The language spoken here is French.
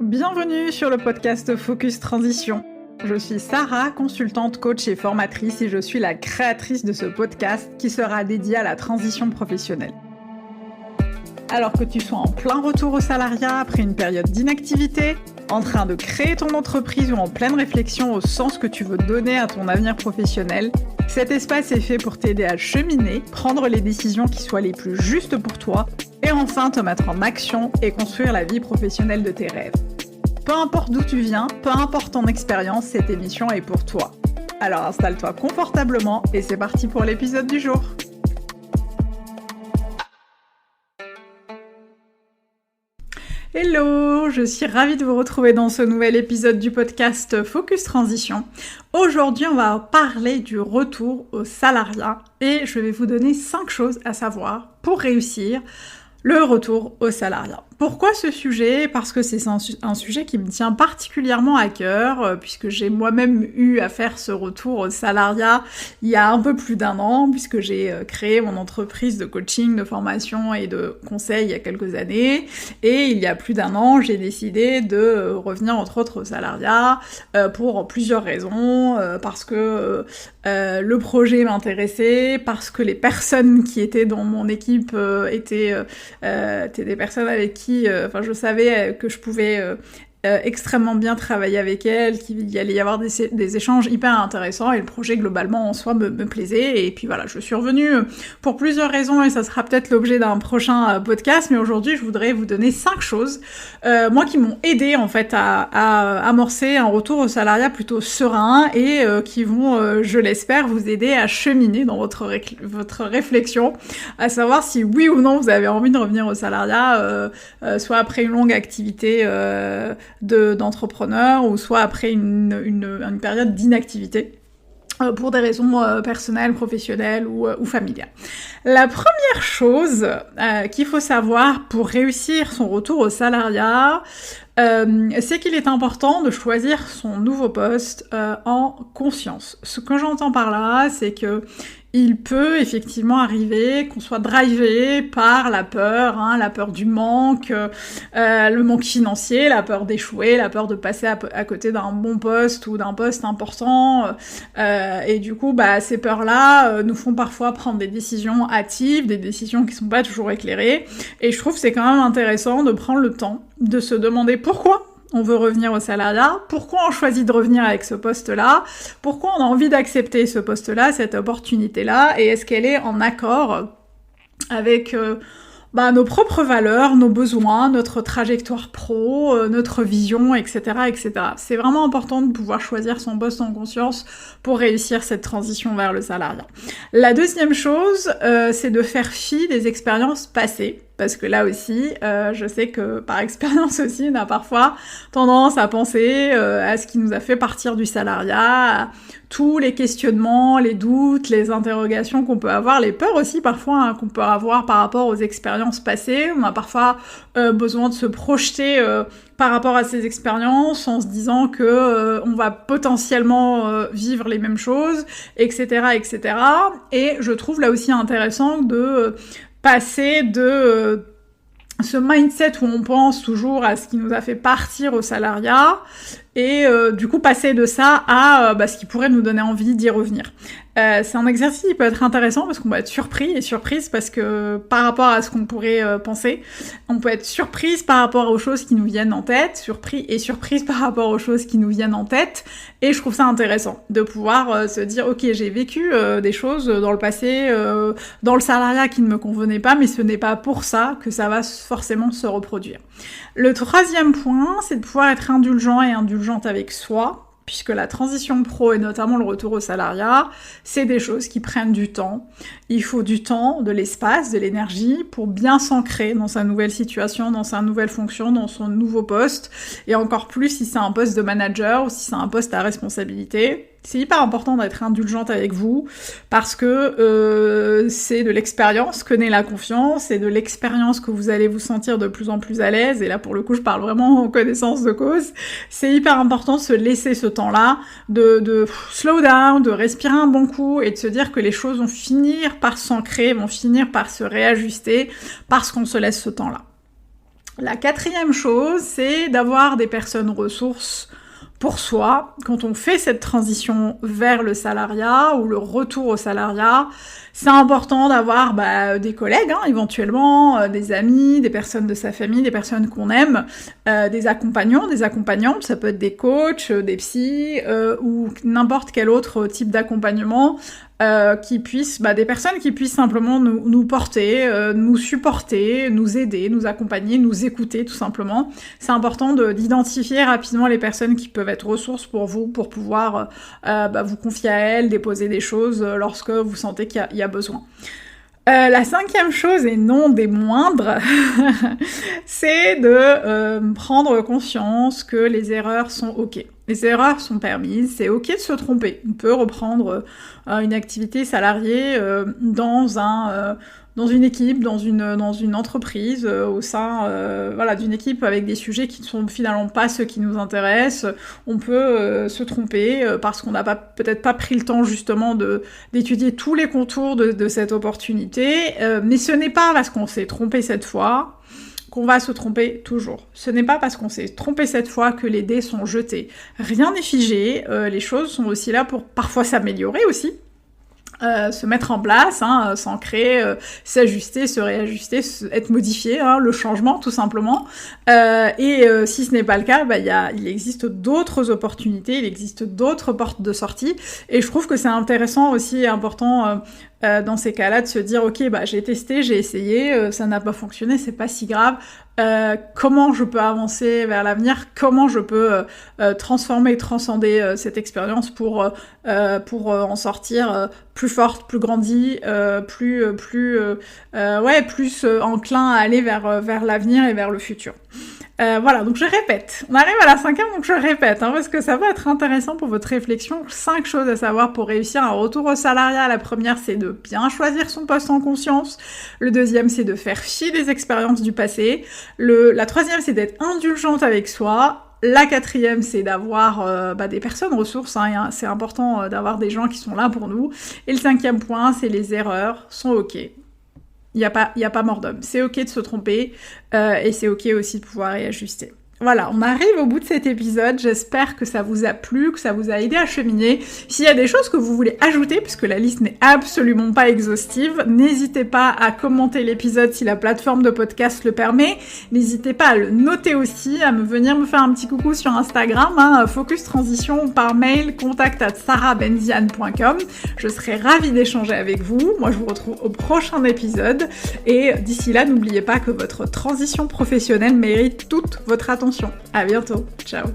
Bienvenue sur le podcast Focus Transition. Je suis Sarah, consultante, coach et formatrice, et je suis la créatrice de ce podcast qui sera dédié à la transition professionnelle. Alors que tu sois en plein retour au salariat après une période d'inactivité, en train de créer ton entreprise ou en pleine réflexion au sens que tu veux donner à ton avenir professionnel, cet espace est fait pour t'aider à cheminer, prendre les décisions qui soient les plus justes pour toi et enfin te mettre en action et construire la vie professionnelle de tes rêves. Peu importe d'où tu viens, peu importe ton expérience, cette émission est pour toi. Alors installe-toi confortablement et c'est parti pour l'épisode du jour. Hello, je suis ravie de vous retrouver dans ce nouvel épisode du podcast Focus Transition. Aujourd'hui, on va parler du retour au salariat et je vais vous donner 5 choses à savoir pour réussir le retour au salariat. Pourquoi ce sujet ? Parce que c'est un sujet qui me tient particulièrement à cœur, puisque j'ai moi-même eu à faire ce retour au salariat il y a un peu plus d'1 an, puisque j'ai créé mon entreprise de coaching, de formation et de conseil il y a quelques années. Et il y a plus d'1 an, j'ai décidé de revenir entre autres au salariat pour plusieurs raisons, parce que le projet m'intéressait, parce que les personnes qui étaient dans mon équipe étaient des personnes avec qui je savais que je pouvais extrêmement bien travailler avec elles, qu'il y allait y avoir des échanges hyper intéressants et le projet globalement en soi me plaisait et puis voilà, je suis revenue pour plusieurs raisons et ça sera peut-être l'objet d'un prochain podcast, mais aujourd'hui je voudrais vous donner 5 choses moi qui m'ont aidé en fait à amorcer un retour au salariat plutôt serein et qui vont, je l'espère, vous aider à cheminer dans votre réflexion, à savoir si oui ou non vous avez envie de revenir au salariat, soit après une longue activité d'entrepreneur ou soit après une période d'inactivité pour des raisons personnelles, professionnelles ou familiales. La première chose qu'il faut savoir pour réussir son retour au salariat, c'est qu'il est important de choisir son nouveau poste en conscience. Ce que j'entends par là, c'est que il peut effectivement arriver qu'on soit drivé par la peur du manque, le manque financier, la peur d'échouer, la peur de passer à côté d'un bon poste ou d'un poste important, et du coup, ces peurs-là nous font parfois prendre des décisions hâtives, des décisions qui sont pas toujours éclairées, et je trouve que c'est quand même intéressant de prendre le temps de se demander pourquoi on veut revenir au salariat, pourquoi on choisit de revenir avec ce poste-là, pourquoi on a envie d'accepter ce poste-là, cette opportunité-là, et est-ce qu'elle est en accord avec nos propres valeurs, nos besoins, notre trajectoire pro, notre vision, etc., etc. C'est vraiment important de pouvoir choisir son poste en conscience pour réussir cette transition vers le salariat. La deuxième chose, c'est de faire fi des expériences passées. Parce que là aussi, je sais que par expérience aussi, on a parfois tendance à penser à ce qui nous a fait partir du salariat, à tous les questionnements, les doutes, les interrogations qu'on peut avoir, les peurs aussi parfois qu'on peut avoir par rapport aux expériences passées. On a parfois besoin de se projeter par rapport à ces expériences en se disant que on va potentiellement vivre les mêmes choses, etc., etc. Et je trouve là aussi intéressant de passer de ce mindset où on pense toujours à ce qui nous a fait partir au salariat et du coup passer de ça à ce qui pourrait nous donner envie d'y revenir. C'est un exercice qui peut être intéressant parce qu'on va être surpris et surprise parce que par rapport à ce qu'on pourrait penser, on peut être surprise par rapport aux choses qui nous viennent en tête, surpris et surprise par rapport aux choses qui nous viennent en tête, et je trouve ça intéressant de pouvoir se dire ok, j'ai vécu des choses dans le passé, dans le salariat qui ne me convenaient pas, mais ce n'est pas pour ça que ça va forcément se reproduire. Le troisième point, c'est de pouvoir être indulgent et indulgente avec soi, puisque la transition pro et notamment le retour au salariat, c'est des choses qui prennent du temps. Il faut du temps, de l'espace, de l'énergie pour bien s'ancrer dans sa nouvelle situation, dans sa nouvelle fonction, dans son nouveau poste, et encore plus si c'est un poste de manager ou si c'est un poste à responsabilité. C'est hyper important d'être indulgente avec vous parce que c'est de l'expérience que naît la confiance, c'est de l'expérience que vous allez vous sentir de plus en plus à l'aise, et là pour le coup je parle vraiment en connaissance de cause. C'est hyper important de se laisser ce temps-là, de slow down, de respirer un bon coup et de se dire que les choses vont finir par s'ancrer, vont finir par se réajuster parce qu'on se laisse ce temps-là. La 4e chose, c'est d'avoir des personnes ressources pour soi. Quand on fait cette transition vers le salariat ou le retour au salariat, c'est important d'avoir des collègues, éventuellement, des amis, des personnes de sa famille, des personnes qu'on aime, des accompagnants, des accompagnantes, ça peut être des coachs, des psys, ou n'importe quel autre type d'accompagnement, qui puissent, des personnes qui puissent simplement nous porter, nous supporter, nous aider, nous accompagner, nous écouter tout simplement. C'est important d'identifier rapidement les personnes qui peuvent être ressources pour vous, pour pouvoir vous confier à elles, déposer des choses lorsque vous sentez qu'il y a besoin. La 5e chose, et non des moindres, c'est de prendre conscience que les erreurs sont ok. Les erreurs sont permises, c'est ok de se tromper. On peut reprendre une activité salariée dans une équipe, dans une entreprise, au sein d'une équipe avec des sujets qui ne sont finalement pas ceux qui nous intéressent. On peut se tromper parce qu'on n'a peut-être pas pris le temps justement d'étudier tous les contours de cette opportunité, mais ce n'est pas parce qu'on s'est trompé cette fois qu'on va se tromper toujours. Ce n'est pas parce qu'on s'est trompé cette fois que les dés sont jetés. Rien n'est figé, les choses sont aussi là pour parfois s'améliorer aussi. Se mettre en place, s'ancrer, s'ajuster, se réajuster, être modifié, le changement tout simplement. Et si ce n'est pas le cas, il existe d'autres opportunités, il existe d'autres portes de sortie. Et je trouve que c'est intéressant aussi et important dans ces cas-là de se dire ok, j'ai testé, j'ai essayé, ça n'a pas fonctionné, c'est pas si grave. Comment je peux avancer vers l'avenir, comment je peux transformer et transcender cette expérience pour en sortir plus forte, plus grandie, plus enclin à aller vers l'avenir et vers le futur. Voilà, donc je répète. On arrive à la 5e, donc je répète, parce que ça va être intéressant pour votre réflexion. 5 choses à savoir pour réussir un retour au salariat. La première, c'est de bien choisir son poste en conscience. Le 2e, c'est de faire fi des expériences du passé. La 3e, c'est d'être indulgente avec soi. La 4e, c'est d'avoir des personnes ressources, c'est important d'avoir des gens qui sont là pour nous. Et le 5e point, c'est les erreurs sont ok. Il y a pas mort d'homme. C'est ok de se tromper et c'est ok aussi de pouvoir réajuster. Voilà, on arrive au bout de cet épisode, j'espère que ça vous a plu, que ça vous a aidé à cheminer. S'il y a des choses que vous voulez ajouter, puisque la liste n'est absolument pas exhaustive, n'hésitez pas à commenter l'épisode si la plateforme de podcast le permet, n'hésitez pas à le noter aussi, à venir me faire un petit coucou sur Instagram, Focus Transition, par mail, contact@sarahbenziane.com. Je serai ravie d'échanger avec vous, moi je vous retrouve au prochain épisode, et d'ici là, n'oubliez pas que votre transition professionnelle mérite toute votre attention. À bientôt. Ciao.